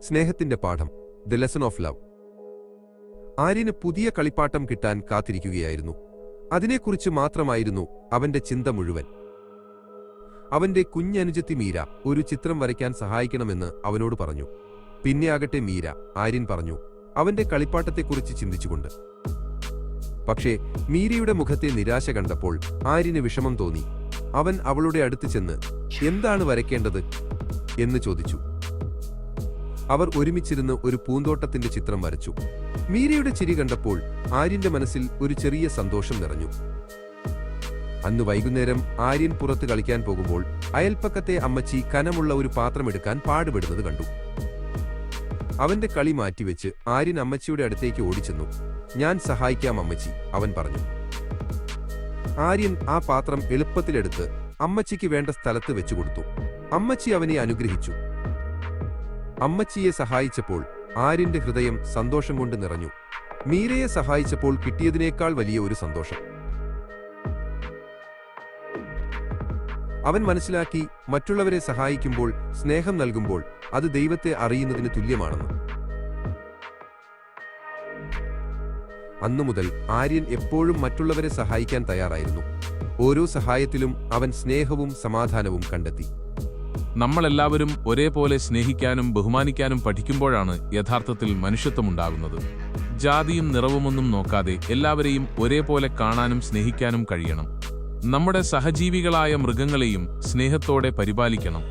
സ്നേഹത്തിന്റെ പാഠം, the lesson of love. ആര്യന് പുതിയ കളിപ്പാട്ടം കിട്ടാൻ കാത്തിരിക്കുകയായിരുന്നു. അതിനെക്കുറിച്ച് മാത്രമായിരുന്നു അവന്റെ ചിന്ത മുഴുവൻ. അവന്റെ കുഞ്ഞനുജത്തി മീര ഒരു ചിത്രം വരയ്ക്കാൻ സഹായിക്കണമെന്ന് അവനോട് പറഞ്ഞു. പിന്നെയാകട്ടെ മീര, ആര്യൻ പറഞ്ഞു, അവന്റെ കളിപ്പാട്ടത്തെക്കുറിച്ച് ചിന്തിച്ചുകൊണ്ട്. പക്ഷേ മീരയുടെ മുഖത്തെ നിരാശ കണ്ടപ്പോൾ ആര്യന് വിഷമം തോന്നി. അവൻ അവളുടെ അടുത്ത് ചെന്ന്, എന്താണ് വരയ്ക്കേണ്ടത് എന്ന് ചോദിച്ചു. അവർ ഒരുമിച്ചിരുന്ന് ഒരു പൂന്തോട്ടത്തിന്റെ ചിത്രം വരച്ചു. മീരയുടെ ചിരി കണ്ടപ്പോൾ ആര്യന്റെ മനസ്സിൽ ഒരു ചെറിയ സന്തോഷം നിറഞ്ഞു. അന്ന് വൈകുന്നേരം ആര്യൻ പുറത്ത് കളിക്കാൻ പോകുമ്പോൾ അയൽപ്പക്കത്തെ അമ്മച്ചി കനമുള്ള ഒരു പാത്രമെടുക്കാൻ പാടുപെടുന്നത് കണ്ടു. അവന്റെ കളി മാറ്റിവെച്ച് ആര്യൻ അമ്മച്ചിയുടെ അടുത്തേക്ക് ഓടിച്ചെന്നു. ഞാൻ സഹായിക്കാം അമ്മച്ചി, അവൻ പറഞ്ഞു. ആര്യൻ ആ പാത്രം എളുപ്പത്തിലെടുത്ത് അമ്മച്ചിക്ക് വേണ്ട സ്ഥലത്ത് വെച്ചുകൊടുത്തു. അമ്മച്ചി അവനെ അനുഗ്രഹിച്ചു. അമ്മച്ചിയെ സഹായിച്ചപ്പോൾ ആര്യന്റെ ഹൃദയം സന്തോഷം കൊണ്ട് നിറഞ്ഞു. മീരയെ സഹായിച്ചപ്പോൾ കിട്ടിയതിനേക്കാൾ വലിയ ഒരു സന്തോഷം. അവൻ മനസ്സിലാക്കി, മറ്റുള്ളവരെ സഹായിക്കുമ്പോൾ, സ്നേഹം നൽകുമ്പോൾ അത് ദൈവത്തെ അറിയുന്നതിന് തുല്യമാണെന്ന്. അന്നുമുതൽ ആര്യൻ എപ്പോഴും മറ്റുള്ളവരെ സഹായിക്കാൻ തയ്യാറായിരുന്നു. ഓരോ സഹായത്തിലും അവൻ സ്നേഹവും സമാധാനവും കണ്ടെത്തി. നമ്മളെല്ലാവരും ഒരേപോലെ സ്നേഹിക്കാനും ബഹുമാനിക്കാനും പഠിക്കുമ്പോഴാണ് യഥാർത്ഥത്തിൽ മനുഷ്യത്വമുണ്ടാകുന്നത്. ജാതിയും നിറവുമൊന്നും നോക്കാതെ എല്ലാവരെയും ഒരേപോലെ കാണാനും സ്നേഹിക്കാനും കഴിയണം. നമ്മുടെ സഹജീവികളായ മൃഗങ്ങളെയും സ്നേഹത്തോടെ പരിപാലിക്കണം.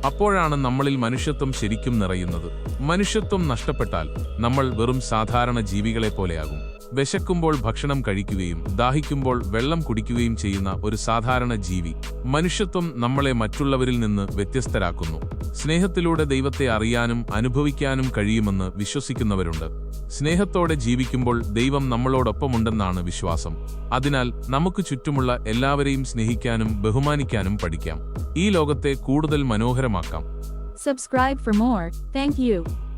അപ്പോഴാണ് നമ്മളിൽ മനുഷ്യത്വം ശരിക്കും നിറയുന്നത്. മനുഷ്യത്വം നഷ്ടപ്പെട്ടാൽ നമ്മൾ വെറും സാധാരണ ജീവികളെപ്പോലെയാകും. വിശക്കുമ്പോൾ ഭക്ഷണം കഴിക്കുകയും ദാഹിക്കുമ്പോൾ വെള്ളം കുടിക്കുകയും ചെയ്യുന്ന ഒരു സാധാരണ ജീവി. മനുഷ്യത്വം നമ്മളെ മറ്റുള്ളവരിൽ നിന്ന് വ്യത്യസ്തരാക്കുന്നു. സ്നേഹത്തിലൂടെ ദൈവത്തെ അറിയാനും അനുഭവിക്കാനും കഴിയുമെന്ന് വിശ്വസിക്കുന്നവരുണ്ട്. സ്നേഹത്തോടെ ജീവിക്കുമ്പോൾ ദൈവം നമ്മളോടൊപ്പമുണ്ടെന്നാണ് വിശ്വാസം. അതിനാൽ നമുക്ക് ചുറ്റുമുള്ള എല്ലാവരെയും സ്നേഹിക്കാനും ബഹുമാനിക്കാനും പഠിക്കാം. ഈ ലോകത്തെ കൂടുതൽ മനോഹരമാക്കാം. Subscribe for more. Thank you.